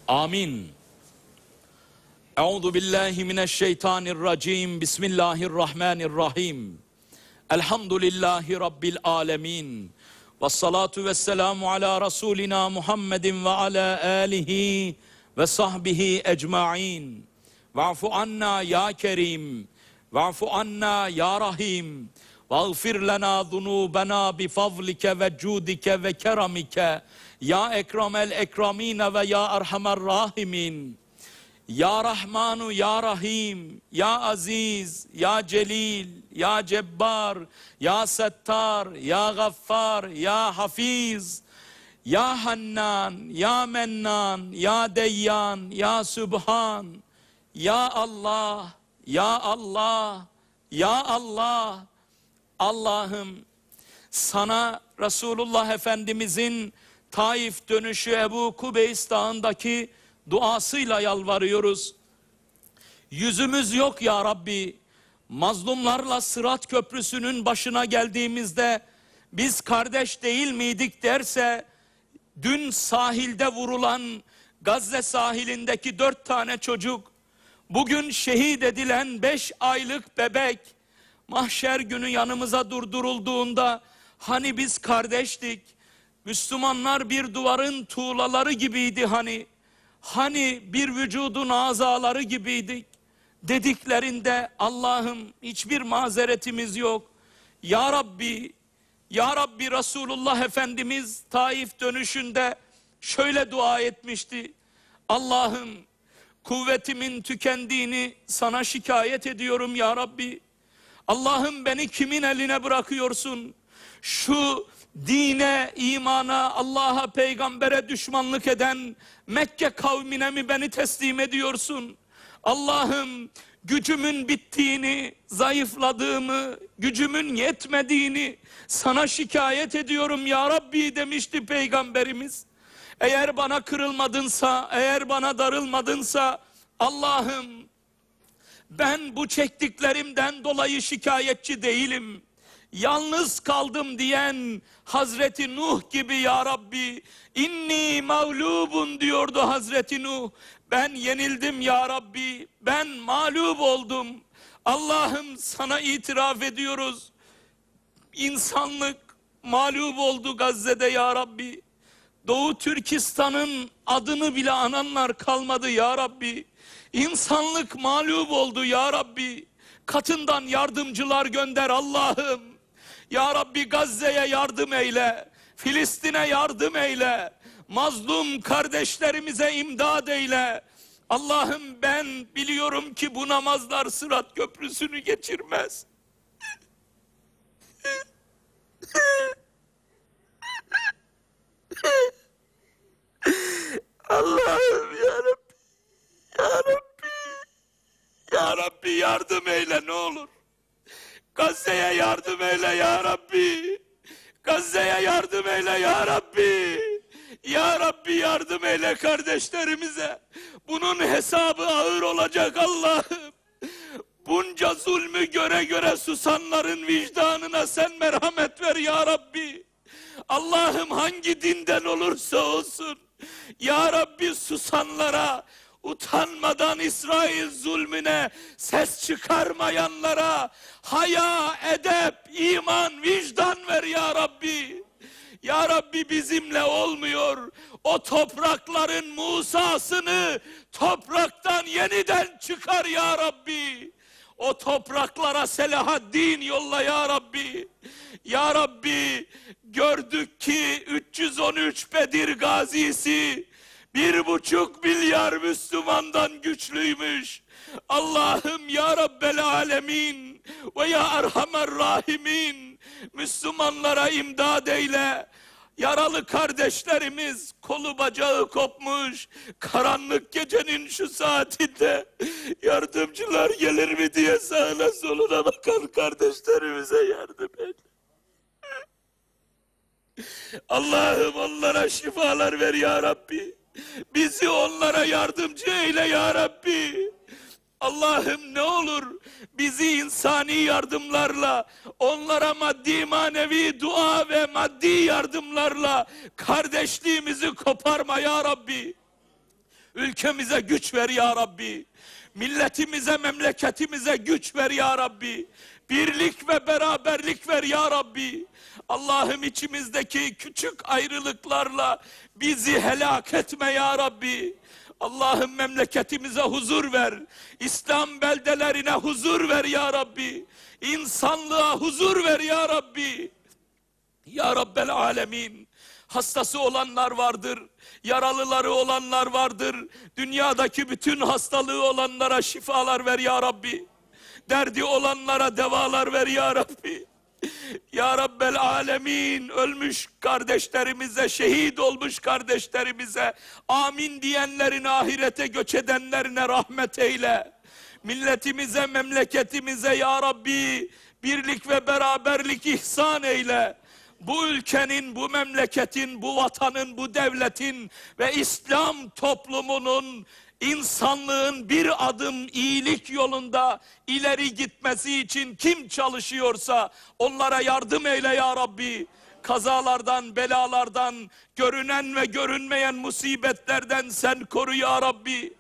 Amin. Euzu billahi mineşşeytanirracim. Bismillahirrahmanirrahim. Elhamdülillahi Rabbil alemin. Vessalatu vesselamu ala Resulina Muhammedin ve ala alihi ve sahbihi ecma'in. Va'fu anna ya Kerim. Va'fu anna ya Rahim. Vağfir lena zunubena bifazlike ve cudike ve keramike. Ya ekremel ekramine ve ya erhamer rahimin. Ya Rahmanu ya Rahim, ya Aziz, ya Celil, ya Cebbar, ya Settar, ya Gaffar, ya Hafiz, ya Hannan, ya Mennan, ya Deyyan, ya Sübhan, ya Allah, ya Allah, ya Allah. Allah'ım sana Resulullah Efendimizin Taif dönüşü Ebu Kubeys Dağı'ndaki duasıyla yalvarıyoruz. Yüzümüz yok ya Rabbi. Mazlumlarla Sırat Köprüsü'nün başına geldiğimizde biz kardeş değil miydik derse, dün sahilde vurulan Gazze sahilindeki 4 tane çocuk, bugün şehit edilen 5 aylık bebek, mahşer günü yanımıza durdurulduğunda hani biz kardeştik, Müslümanlar bir duvarın tuğlaları gibiydi hani bir vücudun azaları gibiydik dediklerinde Allah'ım hiçbir mazeretimiz yok. Ya Rabbi, Ya Rabbi, Resulullah Efendimiz Taif dönüşünde şöyle dua etmişti. Allah'ım kuvvetimin tükendiğini sana şikayet ediyorum ya Rabbi. Allah'ım beni kimin eline bırakıyorsun? Şu dine, imana, Allah'a, peygambere düşmanlık eden Mekke kavmine mi beni teslim ediyorsun? Allah'ım gücümün bittiğini, zayıfladığımı, gücümün yetmediğini sana şikayet ediyorum ya Rabbi demişti peygamberimiz. Eğer bana kırılmadınsa, eğer bana darılmadınsa Allah'ım ben bu çektiklerimden dolayı şikayetçi değilim. Yalnız kaldım diyen Hazreti Nuh gibi ya Rabbi, inni mağlubun diyordu Hazreti Nuh. Ben yenildim ya Rabbi, ben mağlup oldum. Allah'ım sana itiraf ediyoruz. İnsanlık mağlup oldu Gazze'de ya Rabbi. Doğu Türkistan'ın adını bile ananlar kalmadı ya Rabbi. İnsanlık mağlup oldu ya Rabbi. Katından yardımcılar gönder Allah'ım. Ya Rabbi Gazze'ye yardım eyle. Filistin'e yardım eyle. Mazlum kardeşlerimize imdad eyle. Allah'ım ben biliyorum ki bu namazlar Sırat Köprüsü'nü geçirmez. Allah'ım ya Rabbi, ya Rabbi, ya Rabbi yardım eyle ne olur. Gazze'ye yardım eyle ya Rabbi. Gazze'ye yardım eyle ya Rabbi. Ya Rabbi yardım eyle kardeşlerimize. Bunun hesabı ağır olacak Allah'ım. Bunca zulmü göre göre susanların vicdanına sen merhamet ver ya Rabbi. Allah'ım hangi dinden olursa olsun. Ya Rabbi susanlara, utanmadan İsrail zulmüne ses çıkarmayanlara haya, edep, iman, vicdan ver ya Rabbi. Ya Rabbi bizimle olmuyor. O toprakların Musa'sını topraktan yeniden çıkar ya Rabbi. O topraklara Selahaddin yolla ya Rabbi. Ya Rabbi gördük ki 313 Bedir gazisi 1,5 milyar Müslümandan güçlüymüş. Allah'ım ya Rabbel alemin ve ya Erhamer rahimin, Müslümanlara imdad eyle. Yaralı kardeşlerimiz kolu bacağı kopmuş, karanlık gecenin şu saatinde yardımcılar gelir mi diye sağına soluna bakan kardeşlerimize yardım et. Allah'ım onlara şifalar ver ya Rabbi. Bizi onlara yardımcı eyle ya Rabbi. Allah'ım ne olur bizi insani yardımlarla, onlara maddi manevi dua ve maddi yardımlarla kardeşliğimizi koparma ya Rabbi. Ülkemize güç ver ya Rabbi. Milletimize, memleketimize güç ver ya Rabbi. Birlik ve beraberlik ver ya Rabbi. Allah'ım içimizdeki küçük ayrılıklarla bizi helak etme ya Rabbi. Allah'ım memleketimize huzur ver. İslam beldelerine huzur ver ya Rabbi. İnsanlığa huzur ver ya Rabbi. Ya Rabbel Alemin. Hastası olanlar vardır, yaralıları olanlar vardır. Dünyadaki bütün hastalığı olanlara şifalar ver ya Rabbi. Derdi olanlara devalar ver ya Rabbi. Ya Rabbel Alemin, ölmüş kardeşlerimize, şehit olmuş kardeşlerimize, amin diyenlerin ahirete göç edenlerine rahmet eyle. Milletimize, memleketimize ya Rabbi birlik ve beraberlik ihsan eyle. Bu ülkenin, bu memleketin, bu vatanın, bu devletin ve İslam toplumunun, insanlığın bir adım iyilik yolunda ileri gitmesi için kim çalışıyorsa onlara yardım eyle ya Rabbi. Kazalardan, belalardan, görünen ve görünmeyen musibetlerden sen koru ya Rabbi.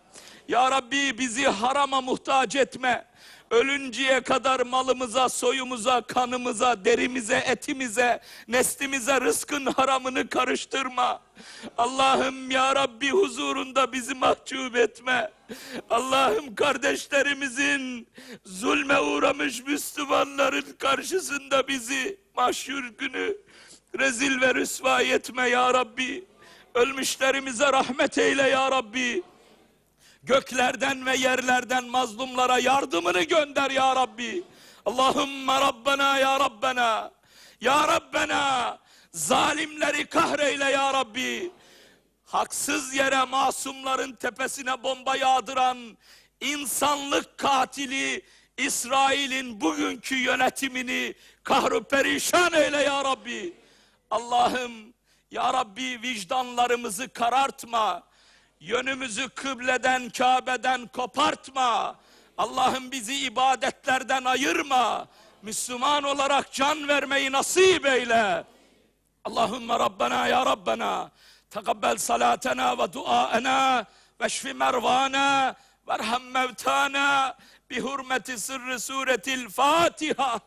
Ya Rabbi bizi harama muhtaç etme. Ölünceye kadar malımıza, soyumuza, kanımıza, derimize, etimize, neslimize rızkın haramını karıştırma. Allah'ım ya Rabbi huzurunda bizi mahcup etme. Allah'ım kardeşlerimizin, zulme uğramış Müslümanların karşısında bizi mahşur günü rezil ve rüsva etme ya Rabbi. Ölmüşlerimize rahmet eyle ya Rabbi. Göklerden ve yerlerden mazlumlara yardımını gönder ya Rabbi. Allahümme Rabbena ya Rabbena. Ya Rabbena zalimleri kahreyle ya Rabbi. Haksız yere masumların tepesine bomba yağdıran insanlık katili İsrail'in bugünkü yönetimini kahru perişan eyle ya Rabbi. Allah'ım ya Rabbi vicdanlarımızı karartma. Yönümüzü kıbleden, Kabe'den kopartma. Allah'ım bizi ibadetlerden ayırma. Müslüman olarak can vermeyi nasip eyle. Allahümme Rabbena ya Rabbena. Tekabbel salatena ve duaena. Veşfi mervana. Verham mevtana. Bi hurmeti sırrı suretil Fatiha.